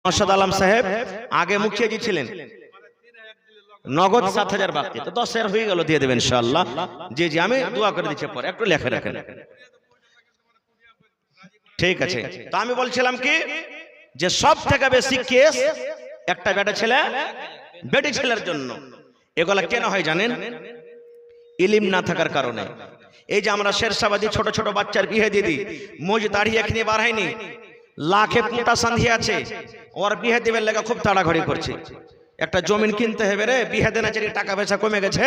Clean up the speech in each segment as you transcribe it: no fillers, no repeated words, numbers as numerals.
নওশাদ আলম সাহেব আগে মুখিয়ে জি ছিলেন, নগদ 7,000 বাকি, তো 10,000 হয়ে গেল, দিয়ে দেবেন ইনশাআল্লাহ। জি জি, আমি দোয়া করে দিচ্ছি, পরে একটু লেখে রাখেন। ঠিক আছে, তো আমি বলছিলাম কি যে সব থেকে বেশি কেস একটা বেটা ছেলে বেটি ছেলের জন্য। এগুলা কেন হয় জানেন? ইলিম না থাকার কারণে। এই যে আমরা শেরশাবাদী ছোট ছোট বাচ্চার বিয়ে দিয়ে দিই, মোজ দাড়ি এখনি বার হয়নি, লাখে পুঁটা সান্ধি আছে, ওর বিয়ে দিবের লেগে খুব তাড়াঘড়ি করছে। একটা জমিন কিনতে হবে রে, বিয়ে দেনা চারি টাকা পয়সা কমে গেছে,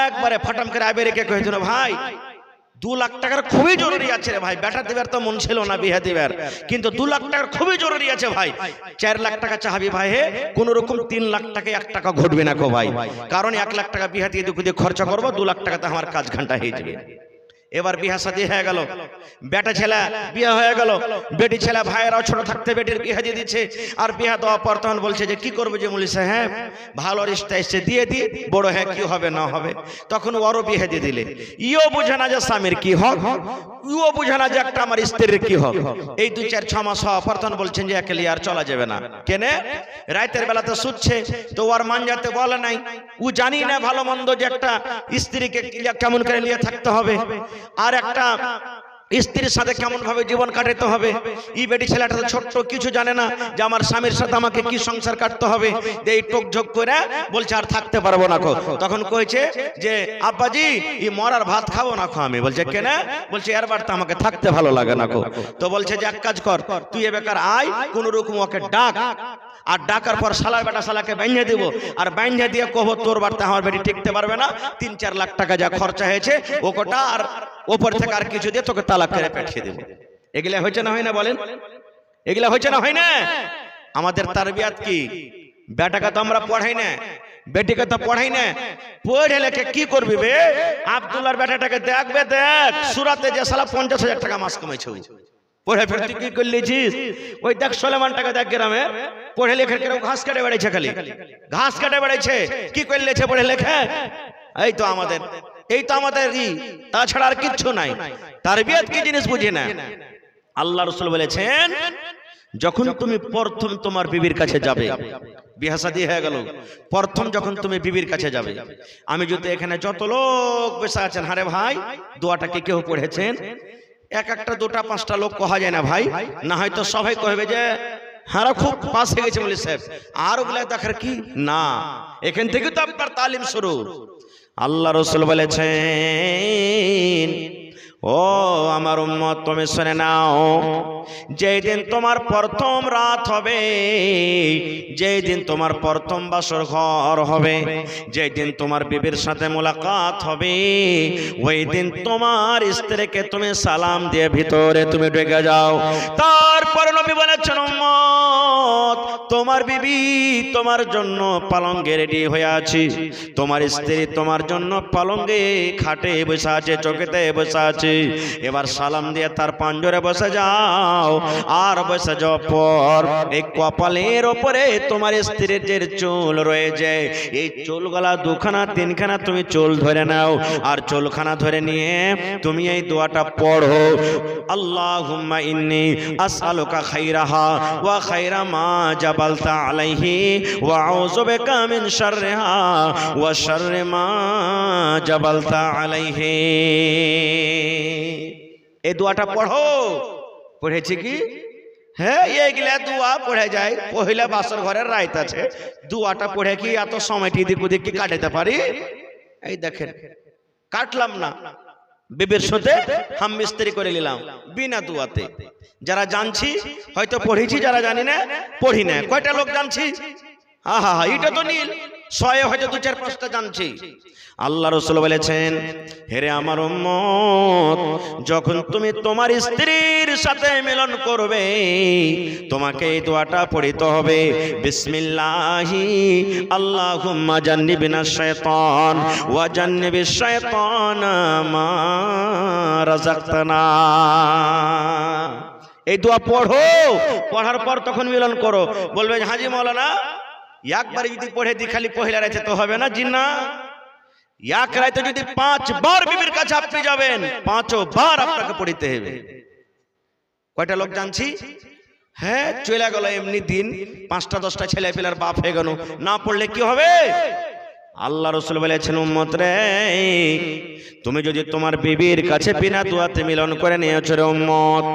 একবারে ফাটাম করে আবে রেখে কয়েছিল ভাই 2 লাখ টাকার খুবই জরুরি আছে রে ভাই, বেটা দিবার তো মন ছিল না বিয়ে দিবার, কিন্তু 2 লাখ টাকার খুবই জরুরি আছে ভাই। 4 লাখ টাকা চাহাবি ভাই, হে কোন রকম 3 লাখ টাকা 1 টাকা ঘটবে না কো ভাই, কারণ 1 লাখ টাকা বিয়ে দিয়ে দুঃখ দিয়ে খরচা করবো, 2 লাখ টাকাতে আমার কাজ ঘন্টা হয়ে যাবে। এবার বিয়ে শাদী হয়ে গেল, বেটা ছেলে বিয়ে হয়ে গেল, বেটি ছেলে ভাইয়েরাও ছোট থাকতে বেটির বিয়ে দিয়ে দিচ্ছে, আর বিয়ে দেওয়া পর তখন বলছে যে কি করবো যে মৌলী সাহেব ভালো রিশতা এসে দিয়ে দি, বড় হ্যাঁ কি হবে না হবে, তখন ওরও বিয়ে দিয়ে দিলে। ইও বুঝে না যে স্বামীর কি হক, ইও বুঝে না যে একটা আমার স্ত্রীর কি হক। এই 2-4-6 মাস হওয়া পর তখন বলছেন যে একে লিয়ে আর চলা যাবে না। কেনে? রাতের বেলাতে শুচ্ছে তো ওর মান যাতে বলে নাই, ও জানি না ভালো মন্দ যে একটা স্ত্রীকে কেমন করে নিয়ে থাকতে হবে, আর একটা স্ত্রীর সাথে কেমন ভাবে জীবন কাটাতে হবে। এই বেটি ছেলেটা তো ছোট্ট, কিছু জানে না যে আমার স্বামীর সাথে আমাকে কি সংসার কাটতে হবে। এই টোক ঝোক করে বলছে আর থাকতে পারবো না। তখন কইছে যে আব্বাজি এই মরার ভাত খাবো না খো। আমি বলছে কেন? বলছে এর বার তো আমাকে থাকতে ভালো লাগে না খো। তো বলছে যে এক কাজ কর, তুই এ বেকার আয়, কোন রকম ওকে ডাক, আর ডাকার পর শালার বেটা শালাকে বাইন্ধে দিব, আর বাইন্ধে দিয়ে কব তোর বাড়িতে আমার বেটি টিকতে পারবে না, 3-4 লাখ টাকা যা খরচা হয়েছে ও কোটা আর ওপর থেকে আর কিছু দিয়ে তোকে তালাক করে পাঠিয়ে দেব। এগুলা হয়েছে না হয় না বলেন? এগুলা হয়েছে না হয় না? আমাদের তারবিয়াত কি? বেটাকে তো আমরা পড়াই না, বেটিকে তো পড়াই না, পড়ে লেখে কি করবি বে? আব্দুল্লাহর বেটাটাকে দেখবে, দেখ সুরাতে যে শালা 50,000 টাকা মাস কমাইছে, পড়ে ফের তুই কি করলিছিস? ওই দেখ সোলেমান টাকা দেখ গ্রামে পড়ে লেখে কেন ঘাস কাটে বেড়াইছে, খালি ঘাস কাটে বেড়াইছে, কি করলেছে পড়ে লেখে? এই তো আমাদের, এই তো আমাদের তাছাড়া আর কিচ্ছু নাই। তারবিয়াত কি জিনিস বুঝি না। আল্লাহ রাসূল বলেছেন যখন তুমি প্রথম তোমার বিবির কাছে যাবে, বিয়ে শাদী হয়ে গেল, প্রথম যখন তুমি বিবির কাছে যাবে, আমি যদি এখানে যত লোক বসে আছেন, হারে ভাই দোয়াটা কি কেউ পড়েছেন? এক একটা 2টা 5টা লোক কহা যায় না ভাই, না হয়তো সবাই কহবে যে হারা খুব পাস হয়ে গেছে মৌলী সাহেব, আর ওগুলা দেখার কি না, এখান থেকে তো আপনার তালিম শুরু। আল্লাহ রাসূল বলেছেন ও আমার উম্মত তুমি শুনে নাও, যেই দিন তোমার প্রথম রাত হবে, যেই দিন তোমার প্রথম বাসর ঘর হবে, যেই দিন তোমার বিবির সাথে মোলাকাত হবে, ওই দিন তোমার স্ত্রীকে তুমি সালাম দিয়ে ভিতরে তুমি ঢুকে যাও। তারপর নবী বলেছেন উম্মত তোমার বিবি তোমার জন্য পালঙ্গে রেডি হয়ে আছে, তোমার স্ত্রী তোমার জন্য পালঙ্গে খাটে বসে আছে, চৌকিতে বসে আছে, এবার সালাম দিয়ে তার পাঞ্জরে বসে যাও। আর বসে যাওয়ার পর এই কপালের ওপরে তোমার স্ত্রীর যে চুল রয়েছে, এই চুলগুলা 2খানা 3খানা তুমি চুল ধরে নাও, আর চুলখানা ধরে নিয়ে তুমি এই দোয়াটা পড়ো, আল্লাহুম্মা ইন্নী আসআলুকা খাইরাহা ওয়া খাইরা মা জাবালতা আলাইহি ওয়া আউযু বিকা মিন শাররিহা ওয়া শাররি মা জাবালতা আলাইহি। এই দোয়াটা পড়ো। পড়েছি কি? হ্যাঁ, এইগুলা দোয়া পড়ে যায়, পহিলা বাসর ঘরের রাত আছে, দোয়াটা পড়ে কি এত সময়টি দিক ওদিক কি কাটাতে পারি? এই দেখেন কাটলাম না, বিবির সাথে হাম মিস্ত্রি করে নিলাম বিনা দোয়াতে। যারা জানছি হয়তো পড়েছি, যারা জানি না পড়ি না। কয়টা লোক জানছি? আহা এটা তো নীল 100 হয়তো 2-4-5টা জানছি। আল্লাহ রাসূল বলেছেন হেরে আমার উম্মত, যখন তুমি তোমার স্ত্রীর সাথে মিলন করবে তোমাকে এই দোয়াটা পড়তে হবে, বিসমিল্লাহি আল্লাহুম্মা জান্নিবিনা শাইতান ওয়া জান্নিবিশ শাইতানা মা রাযাকতানা। এই দোয়া পড়ো, পড়ার পর তখন মিলন করো। বলবে হাজি মাওলানা একবার যদি পড়ে দি খালি পহিলা রাতে তো হবে না, জি না, এক রাতে যদি 5 বার বিবির কাছে আপনি যাবেন, 5 বার আপনাকে পড়িতে হবে। কয়টা লোক জানছি? হ্যাঁ চলে গেল এমনি দিন, 5টা 10টা ছেলে পেলার বাপ হয়ে গেল, না পড়লে কি হবে? আল্লাহ রাসূল বলেছেন, উম্মত রে, তুমি যদি তোমার বিবির কাছে বিনা দুয়াতে মিলন করে নিয়েছো রে উম্মত,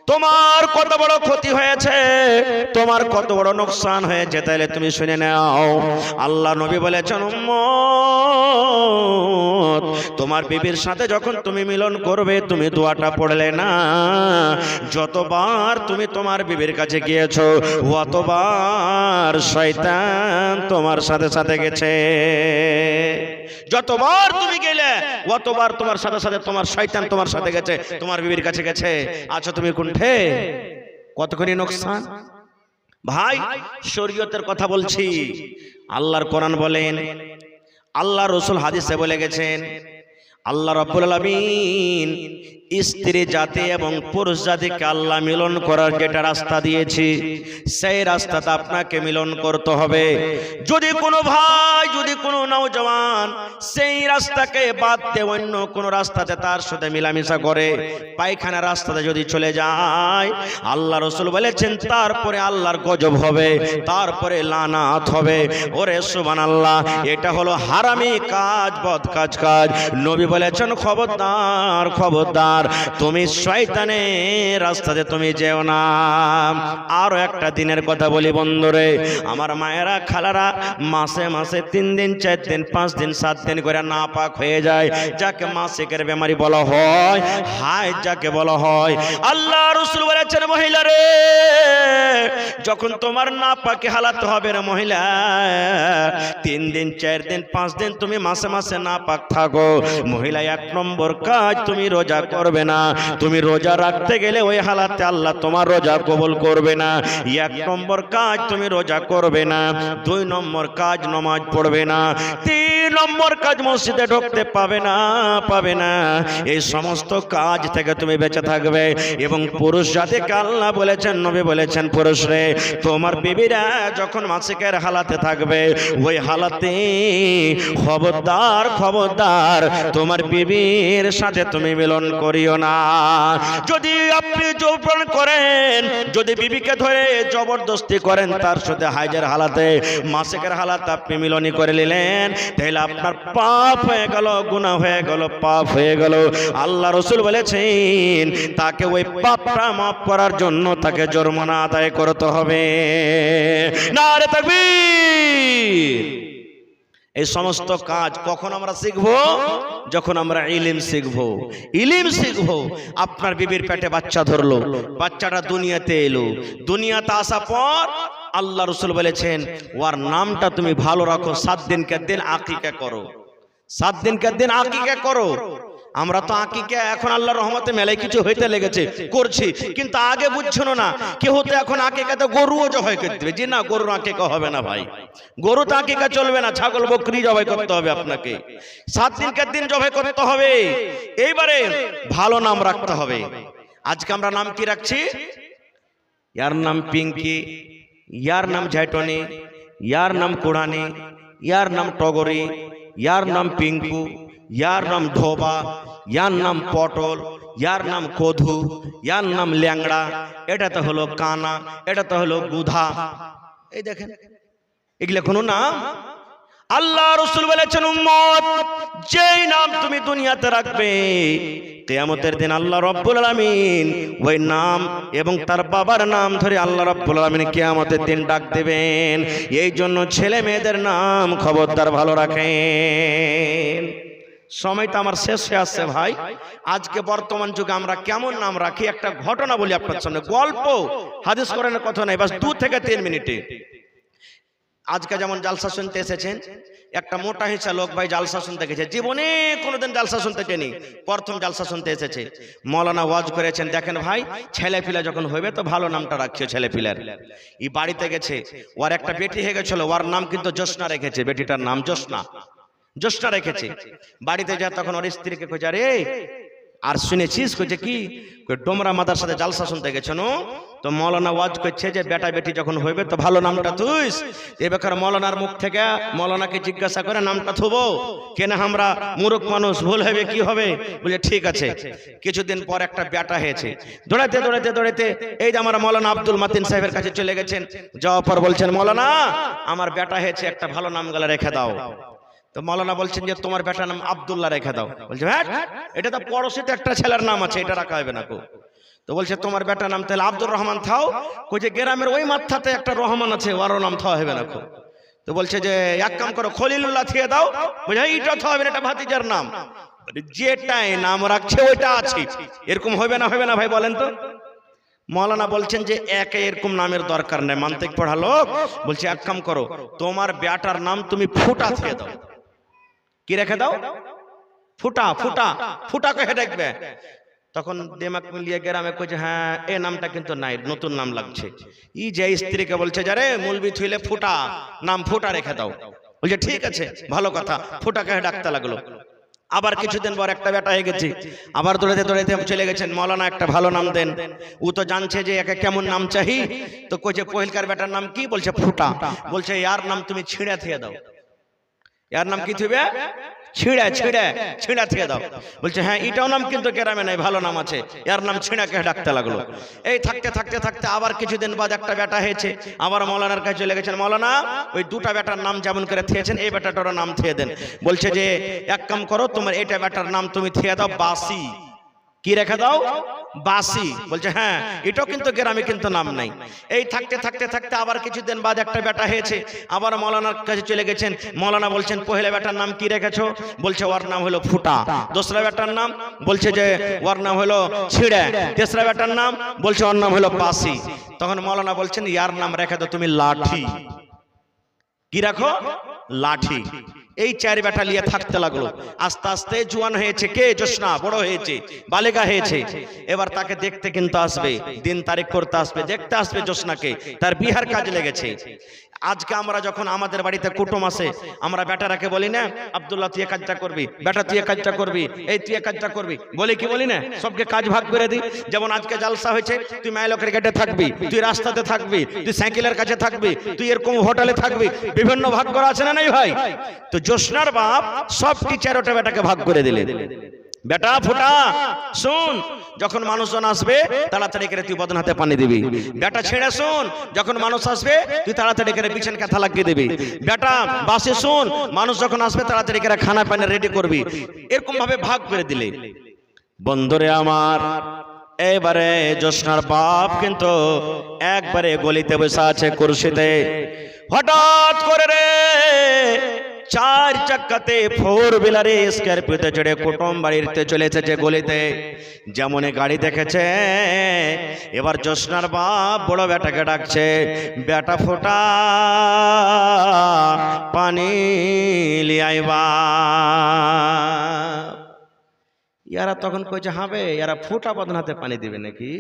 তোমার কত বড় ক্ষতি হয়েছে, তোমার কত বড় নোকসান হয়েছে, তাইলে তুমি শুনে নাও। আল্লাহ নবী বলেছেন, উম্মত, তোমার বিবির সাথে যখন তুমি মিলন করবে, তুমি দোয়াটা পড়লে না, যতবার তুমি তোমার বিবির কাছে গিয়েছো, অতবার শয়তান তোমার সাথে সাথে গেছে। যতবার তুমি গেলে, অতবার তোমার সাথে সাথে তোমার শয়তান তোমার সাথে গেছে, তোমার বিবির কাছে গেছে। আচ্ছা তুমি কোনঠে? কতখানি নোকসান ভাই। শরীয়তের কথা বলছি, আল্লাহর কোরআন বলেন, আল্লাহ রাসূল হাদিসে বলে গেছেন, আল্লাহ রাব্বুল আলামিন স্ত্রী জাতি এবং পুরুষ জাতিকে আল্লাহ মিলন করার যেটা রাস্তা দিয়েছি, সেই রাস্তাতে আপনাকে মিলন করতে হবে। যদি কোনো ভাই, যদি কোনো নওজওয়ান সেই রাস্তাকে বাদ দিয়ে অন্য কোনো রাস্তাতে তার সাথে মিলামিশা করে, পায়খানা রাস্তাতে যদি চলে যায়, আল্লাহ রাসূল বলেছেন তারপরে আল্লাহর গজব হবে, তারপরে লানাত হবে। ওরে সুবহানাল্লাহ, এটা হলো হারামি কাজ, বদ কাজ। নবী বলেছেন, খবরদার খবরদার, তুমি শয়তানের রাস্তাতে তুমি যেও না। আরো একটা দিনের কথা বলি বন্ধুরে, আমার মায়েরা খালারা, মাসে মাসে 3 দিন 4 দিন 5 দিন 7 দিন করে নাপাক হয়ে যায়, যাকে মাসিকের বেমারি বলা হয়, হায় যাকে বলা হয়। আল্লাহ রাসূল বলেছেন, মহিলা রে, যখন তোমার নাপাকে হালাত হবে রে মহিলা, 3 দিন 4 দিন 5 দিন তুমি মাসে মাসে নাপাক থাকো, মহিলা 1 নম্বর কাজ, তুমি রোজা করবে না। তুমি রোজা রাখতে গেলে ওই হালাতে আল্লাহ তোমার রোজা কবুল করবে না। 1 নম্বর কাজ, তুমি রোজা করবে না। 2 নম্বর কাজ, নামাজ পড়বে না। 3 নম্বর কাজ, মসজিদে ঢুকতে পাবে না। এই সমস্ত কাজ থেকে তুমি বেঁচে থাকবে। এবং পুরুষ জাতিকে আল্লাহ বলেছেন, নবী বলেছেন, পুরুষ রে, তোমার বিবিরা যখন মাসিকের হালাতে থাকবে, ওই হালাতে খবরদার খবরদার তোমার বিবির সাথে তুমি মিলন করিও না। যদি আপনি যৌবন করেন, যদি বিবিকে ধরে জবরদস্তি করেন, তার সাথে হাইজের হালাতে, মাসিকের হালাতে আপনি মিলনই করে নিলেন, তাহলে আপনার পাপ হয়ে গেল, গুনাহ হয়ে গেল, পাপ হয়ে গেল। আল্লাহ রাসূল বলেছেন, তাকে ওই পাপটা মাফ করার জন্য তাকে জরিমানা আদায় করতে হবে। নারে তাকবীর। এই সমস্ত কাজ কখন আমরা শিখবো? যখন আমরা ইলম শিখবো। ইলম শিখবো। আপনার বিবির পেটে বাচ্চা ধরলো, বাচ্চাটা দুনিয়াতে এলো, দুনিয়াতে আসা পর আল্লাহ রাসূল বলেছেন, ওর নামটা তুমি ভালো রাখো, 7 দিনকার দিন আকিকা করো, 7 দিনকার দিন আকিকা করো। আমরা তো আকিকা এখন আল্লাহর রহমতে মেলায় কিছু হইতে লেগেছে, করছি, কিন্তু আগে বুঝছো না, কেউ তো এখন আকিকাতে গরুও জবাই করে দিবে। যে না, গরুর আকিকা হবে না ভাই, গরু তো আকিকা চলবে না, ছাগল বকরি জবাই করতে হবে আপনাকে, 7 দিনকার দিন জবাই করতে হবে। এইবারে ভালো নাম রাখতে হবে। আজকে আমরা নাম কি রাখছি? ইয়ার নাম পিঙ্কি, ইয়ার নাম ঝাইটনি, ইয়ার নাম কুড়ানি, ইয়ার নাম টগরি, ইয়ার নাম পিঙ্কু, ইয়ার নাম ধোবা, ইয়ার নাম পটল, ইয়ার নাম কধু, ইয়ার নাম ল্যাংড়া, এটা তো হলো কানা, এটা তো হলো গুধা। এই দেখেন, এগুলো কোনো নাম? আল্লাহ রাসূল বলেছেন, উম্মত, যেই নাম তুমি দুনিয়াতে রাখবে, কিয়ামতের দিন আল্লাহ রাব্বুল আলামিন ওই নাম এবং তার বাবার নাম ধরে আল্লাহ রাব্বুল আলামিন কিয়ামতের দিন ডাক দেবেন। এই জন্য ছেলে মেয়েদের নাম খবরদার ভালো রাখেন। সময়টা আমার শেষ হয়ে আসছে ভাই। আজকে বর্তমান যুগে আমরা কেমন নাম রাখি, একটা ঘটনা বলি আপনার সামনে, গল্প, হাদিস কোরআনের কথা নাই, বাস 2 থেকে 3 মিনিটে। আজকে যেমন জালসা শুনতে এসেছেন, একটা মোটা হিসা লোক ভাই জালসা শুনতে গেছে, জীবনে কোনোদিন জালসা শুনতে গেনি, প্রথম জালসা শুনতে এসেছে। মৌলানা ওয়াজ করেছেন, দেখেন ভাই, ছেলে পিলা যখন হইবে তো ভালো নামটা রাখিও ছেলে পিলার। ই বাড়িতে গেছে, ওর একটা বেটি হয়ে গেছিল, ওর নাম কিন্তু জোসনা রেখেছে, বেটিটার নাম জোসনা রেখেছে। বাড়িতে যা তখন ওর স্ত্রীকে খোঁজা, রে আর শুনেছিস কইছে কি ডোমরা মাদ্রাসাতে জালসা শুনতে গেছো নো, তো মৌলানা ওয়াজ করছে যে বেটা বেটি যখন হইবে তো ভালো নামটা থুইস। এ বেকার মৌলানার মুখ থেকে মৌলানাকে জিজ্ঞাসা করে নামটা থুবো কেন, আমরা মূর্খ মানুষ, ভুল হবে কি হবে। বলে ঠিক আছে। কিছুদিন পর একটা বেটা হয়েছে, দৌড়াইতে দৌড়াইতে দৌড়াইতে এই যে আমার মৌলানা আব্দুল মাতিন সাহেবের কাছে চলে গেছেন। যাওয়ার পর বলছেন মৌলানা আমার বেটা হয়েছে, একটা ভালো নাম গলা রেখে দাও। তো মৌলানা বলছেন যে তোমার বেটার নাম আব্দুল্লাহ রেখে দাও। বলছে হ্যাঁ এটা তো পড়োশিতে একটা ছেলের নাম আছে, এটা রাখা হবে না কো। তো বলছে তোমার বেটার নাম তাহলে আব্দুর রহমান থাও। কইছে গ্রামের ওই মাথাতে একটা রহমান আছে, ওরও নাম থাওয়া হবে না কো। তো বলছে যে এক কাম করো খলিলুল্লাহ থিয়ে দাও। বলছে এইটা থাওয়া হবে না, এটা ভাতিজার নাম। যেটাই নাম রাখছে ওইটা আছে, এরকম হবে না হবে না ভাই বলেন তো। মৌলানা বলছেন যে একে এরকম নামের দরকার নেই, মান্তিক পড়া লোক। বলছে এক কাম করো তোমার বেটার নাম তুমি ফুটা থিয়ে দাও। কি রেখে দাও? ফুটা। ফুটা ফুটা কহে দেখবে। তখন দিমাগ মিলিয়ে গ্রামে কইছে হ্যাঁ এই নামটা কিন্তু নাই, নতুন নাম লাগছে। ই যে স্ত্রীকে বলছে যারে মুলবি থইলে ফুটা, নাম ফুটা রেখে দাও। বলছে ঠিক আছে ভালো কথা, ফুটা কহে ডাকতে লাগলো। আবার কিছুদিন পর একটা বেটা হয়ে গেছে, আবার দৌড়াতে দৌড়াতে চলে গেছেন মৌলানা একটা ভালো নাম দেন। ও তো জানছে যে একে কেমন নাম চাহি। তো কইছে পহিলকার বেটার নাম কি? বলছে ফুটা। বলছে ইয়ার নাম তুমি ছিঁড়া থিয়ে দাও। ইয়ার নাম কি থইবে? ছিঁড়া ছিঁড়া ছিঁড়া থিয়ে দাও। বলছে হ্যাঁ এটাও নাম কিন্তু গ্রামে নাই, ভালো নাম আছে, এর নাম ছিঁড়াকে ডাকতে লাগলো। এই থাকতে থাকতে থাকতে আবার কিছুদিন বাদ একটা বেটা হয়েছে, আবার মৌলানার কাছে চলে গেছেন। মৌলানা ওই দুটা বেটার নাম যেমন করে থিয়েছেন এই বেটাটারও নাম থিয়ে দেন। বলছে যে এক কাম করো তোমার এটা বেটার নাম তুমি থিয়ে দাও বাসি। কি রেখে দাও? বাসি। বলছে হ্যাঁ এটাও কিন্তু গ্রামে কিন্তু নাম নাই। এই থাকতে থাকতে থাকতে আবার কিছুদিন বাদ একটা বেটা হয়েছে, আবার মৌলানার কাছে চলে গেছেন। মৌলানা বলছেন পহেলা বেটার নাম কি রেখেছো? বলছে ওর নাম হলো ফুটা। দোসরা বেটার নাম? বলছে যে ওর নাম হলো ছিঁড়া। তেসরা বেটার নাম? বলছে ওর নাম হলো বাসি। তখন মৌলানা বলছেন ইয়ার নাম রেখে দাও তুমি লাঠি। কি রাখো? লাঠি। এই চার বেটা নিয়ে থাকতে লাগলো। আস্তে আস্তে জোয়ান হয়েছে কে? জোসনা বড় হয়েছে, বালিকা হয়েছে। এবার তাকে দেখতে কিন্তু আসবে, দিন তারিখ করতে আসবে, দেখতে আসবে জোসনাকে, তার বিহার কাজ লেগেছে। আজকে আমরা যখন আমাদের বাড়িতে কুটুম আসে, আমরা বেটারাকে বলি না আব্দুল্লাহ তুই কাজটা করবি, বেটা তুই কাজটা করবি, এই তুই কাজটা করবি, বলি কি বলি না? সবকে কাজ ভাগ করে দিই। যেমন আজকে জালসা হয়েছে, তুই মাইলকের গেটে থাকবি, তুই রাস্তাতে থাকবি, তুই সাইকেলের কাছে থাকবি, তুই এরকম হোটেলে থাকবি, বিভিন্ন ভাগ করা আছে না নাই ভাই? তো জোসনার বাপ সব টিচারটা বেটাকে ভাগ করে দিলে। বেটা ফুটা শুন, যখন মানুষজন আসবে তাড়াতাড়ি করে তুই বদন হাতে পানি দিবি। বেটা ছেড়ে শুন, যখন মানুষ আসবে তুই তাড়াতাড়ি করে বিছান কাঁথা লাগিয়ে দিবি। বেটা বাসে শুন, মানুষ যখন আসবে তাড়াতাড়ি করে খানা পানি রেডি করবি। এরকম ভাবে ভাগ করে দিলে। বন্ধুরে আমার, এবারে জোসনার বাপ কিন্তু একবারে গলিতে বসে আছে কুরসিতে। হঠাৎ করে রে চার চাক্কাতে ফোর বিলারে স্করপিওতে চড়ে কুটুম বাড়িতে চলে এসেছে গলিতে। যেমন গাড়ি দেখেছে, এবার জোসনার বাপ বড় বেটাকে ডাকছে, বেটা ফোটা পানি লিয়াইবা। ইয়ারা তখন কইছে হবে ইয়ারা ফুটা বদন হাতে পানি দিবে নাকি?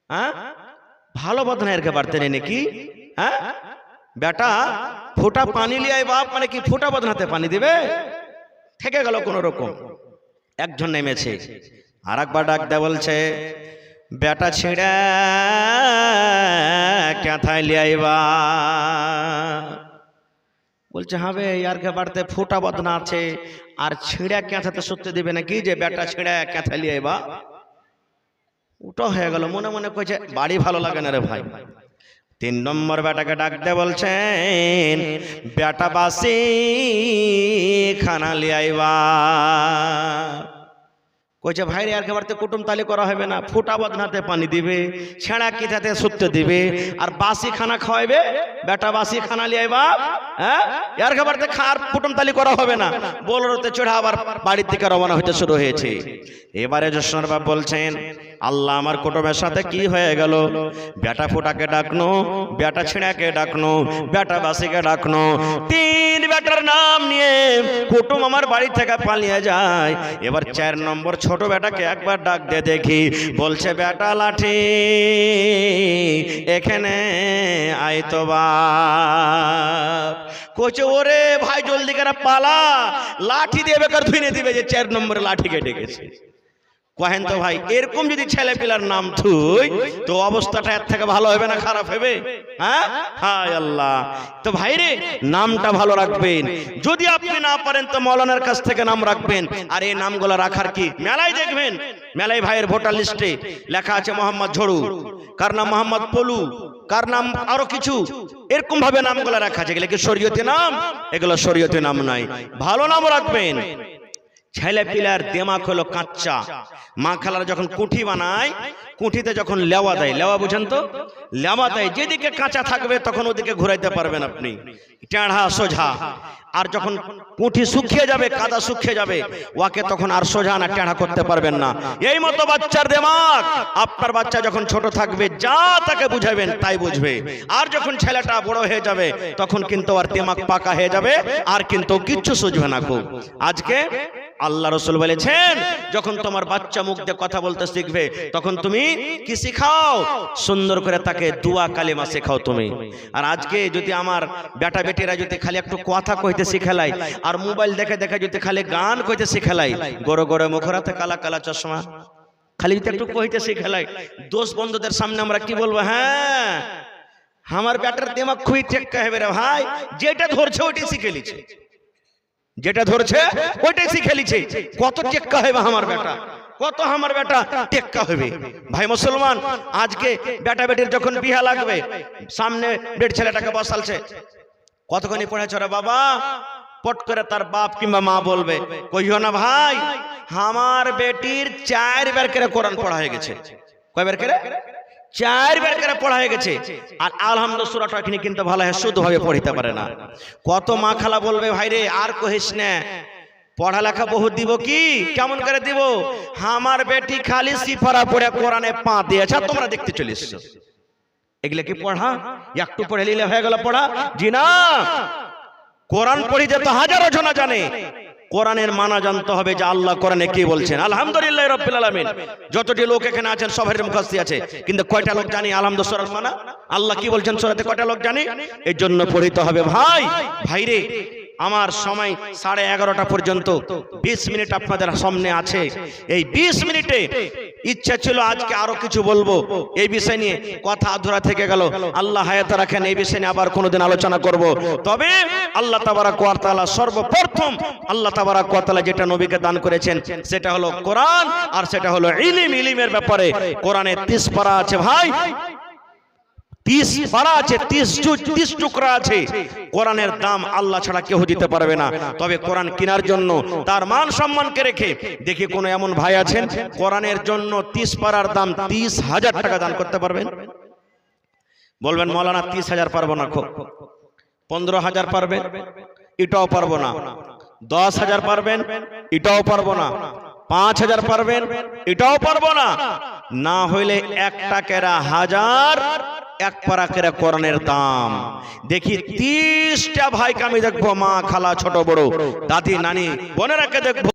হ্যাঁ ভালো বদন এরকে বাড়তে নেই নাকি? হ্যাঁ বেটা ফুটা পানি লিয়াই বাপ মানে কি ফুটা বদন হাতে পানি দিবে? থেকে গেল কোন রকম। একজন নেমেছে, আর একবার ডাক দেয় বলছে বেটা ছিঁড়া ক্যাথায় লিয়াইবা। বলছে হবে ইয়ারকে বাড়তে ফুটা বদনা আছে, আর ছিঁড়া ক্যাথাতে সত্যি দিবে নাকি যে বেটা ছিঁড়া ক্যাথা লিয়াইবা? ওটা হয়ে গেল। মনে মনে কইছে বাড়ি ভালো লাগে না রে ভাই। তিন নম্বর বেটাকে ডাকতে বলছেন বেটা বাসি খানা লিয়াইবা। কইছে ভাই আর বাড়িতে কুটুম তালি করা হবে না, ফুটা বদনাতে পানি দিবে, ছেঁড়া কিথাতে সত্যি দিবে, আর বাসি খানা খাওয়াইবে। বেটা বাসি খানা লিয়াইবা। হ্যাঁ আর বাড়িতে খার কুটুম তালি করা হবে না। বোলেরোতে চড়ে আবার বাড়ির থেকে রওনা হইতে শুরু হয়েছে। এবারে জোসনার বাপ বলছেন আল্লাহ আমার কুটুমের সাথে কি হয়ে গেল? বেটা ফুটাকে ডাকনো, বেটা ছিঁড়াকে ডাকনো, বেটা বাসিকে ডাকনো, তিন বেটার নাম নিয়ে কুটুম আমার বাড়ি থেকে পালিয়ে যায়। এবার চার নম্বর ছোট বেটাকে একবার ডাক দে দেখি। বলছে বেটা লাঠি এখানে আয় তো বাপ। কইছে ওরে ভাই জলদি করে পালা, লাঠি দিয়ে বেকার ধুইনে দিবে যে চার নম্বরে লাঠি কেটে গেছে। কহেন তো ভাই, এরকম যদি ছেলে পিলার নাম থুই তো অবস্থাটা এর থেকে ভালো হবে না খারাপ হবে? হ্যাঁ, হায় আল্লাহ। তো ভাই রে, নামটা ভালো রাখবেন। যদি আপনি না পারেন তো মৌলানার কাছ থেকে নাম রাখবেন। আর এই নামগুলো রাখার কি, মেলায় দেখবেন, মেলায় ভাইয়ের ভোটার লিস্টে লেখা আছে মোহাম্মদ ঝড়ু, কার নাম মোহাম্মদ পলু, কার নাম আরো কিছু, এরকম ভাবে নামগুলো রাখা আছে। এগুলো কি শরীয়তে নাম? এগুলো শরীয়তে নাম নাই। ভালো নাম রাখবেন। ছেলে পিলার দেমাক হলো কাঁচা। মা খালারা যখন কুঠি বানায়, কুঠিতে যখন লেওয়া দেয়, লেওয়া বুঝেন তো, লেওয়া দেয়, যেদিকে কাঁচা থাকবে তখন ওদিকে ঘুরাইতে পারবেন আপনি, টেढ़া সোজা। আর যখন কুঠি শুকিয়ে যাবে, কাদা শুকিয়ে যাবে, ওকে তখন আর সোজা না টেढ़া করতে পারবেন না। এই মতো বাচ্চার দেমাক। আপনার বাচ্চা যখন ছোট থাকবে যা তাকে বুঝাবেন তাই বুঝবে। আর যখন ছেলেটা বড় হয়ে যাবে তখন কিন্তু আর দেমাক পাকা হয়ে যাবে, আর কিন্তু কিচ্ছু সুঝবে না। খুব আজকে আল্লাহ রসুল বলেছেন, যখন তোমার বাচ্চা মুখ দিয়ে কথা বলতে শিখবে তখন তুমি কি শিখাও? সুন্দর করে তাকে দুয়া কালিমা শেখাও তুমি। আর আজকে যদি আমার বেটা বেটিরা যদি খালি একটু কথা কইতে শিখালাই, আর মোবাইল দেখে দেখে যদি খালি গান কইতে শিখালাই, গড়ে গড়ে মুখরাতে কালা কালা চশমা, খালি যদি একটু কইতে শিখালাই, দোষ বন্ধুদের সামনে আমরা কি বলবো? হ্যাঁ, আমার বেটার দিমাগ খুবই টেক্কা হবে রে ভাই, যেটা ধরছে ওইটাই শিখে লিছে, যেটা ধরছে ওইটাই শিখে লিছে। কত টেক্কা হবে আমার বেটা, কত আমার বেটা টেক্কা হবে। ভাই মুসলমান, আজকে বেটা বেটির যখন বিয়া লাগবে, সামনে বেট ছেলেটাকে বসালছে, কতখানি পড়েছ রে বাবা? পট করে তার বাপ কিংবা মা বলবে, কইও না ভাই, আমার বেটির 4 বার করে কোরআন পড়া হয়ে গেছে। কয়বার করে? 4 বার করে পড়া হয়ে গেছে। আর আলহামদুলিল্লাহ সূরাটা এখানে কিন্তু ভালো হয়, শুদ্ধ ভাবে পড়িতে পারে না। কত মা খালা বলবে, ভাই রে আর কহিস না, পড়ালেখা বহু দিব কি, কেমন করে দিব? আমার বেটি খালি সিফারা পড়ে কোরআনে পা দিয়েছে, তোমরা দেখতে চলে এসছো। এগুলা কি পড়া? একটু পড়ে নিলে হয়ে গেল পড়া? জি না, কোরআন পড়িতে তো হাজারো জনা জানে। কোরআনের মানা জানতে হবে যে আল্লাহ কোরআনে কি বলছেন। আলহামদুলিল্লাহ রাব্বিল আলামিন, যতটি লোক এখানে আছেন সবার মুখস্থ আছে, কিন্তু কয়টা লোক জানি আলহামদুলিল্লাহ মানা আল্লাহ কি বলছেন সূরাতে, কয়টা লোক জানি? এর জন্য পড়িতে হবে ভাই। ভাইরে আমার সময় 11:30 পর্যন্ত 20 মিনিট আপনাদের সামনে আছে। এই 20 মিনিটে ইচ্ছা ছিল আজকে আরো কিছু বলবো, এই বিষয় নিয়ে কথা আধুরা থেকে গেল। আল্লাহ হায়াত রাখেন, এই বিষয় নিয়ে আবার কোনোদিন আলোচনা করব। তবে আল্লাহ তাবারাক ওয়া তাআলা সর্বপ্রথম আল্লাহ তাবারাক ওয়া তাআলা যেটা নবীকে দান করেছেন সেটা হলো কোরআন, আর সেটা হলো ইলম। ইলমের ব্যাপারে কোরআনে 30 পারা আছে ভাই, 30 পারা আছে, 30 টুকরা আছে। কোরআনের দাম আল্লাহ ছাড়া কেউ দিতে পারবে না। তবে কোরআন কেনার জন্য তার মান সম্মানকে রেখে দেখি কোন এমন ভাই আছেন কোরআনের জন্য 30 পারার দাম 30,000 টাকা দান করতে পারবেন? বলবেন মাওলানা 30,000 পারবো না, 15,000 পারবেন? এটাও পারবো না। 10,000 পারবেন? এটাও পারবো না। 5,000 পারবেন? এটাও পারবো না। না হইলে 1 টাকারা 1000, 1 পারা করে কোরআনের দাম। দেখি 30টা ভাইকে আমি দেখবো, মা খালা ছোট বড় দাদি নানি বোনেরাকে দেখবো।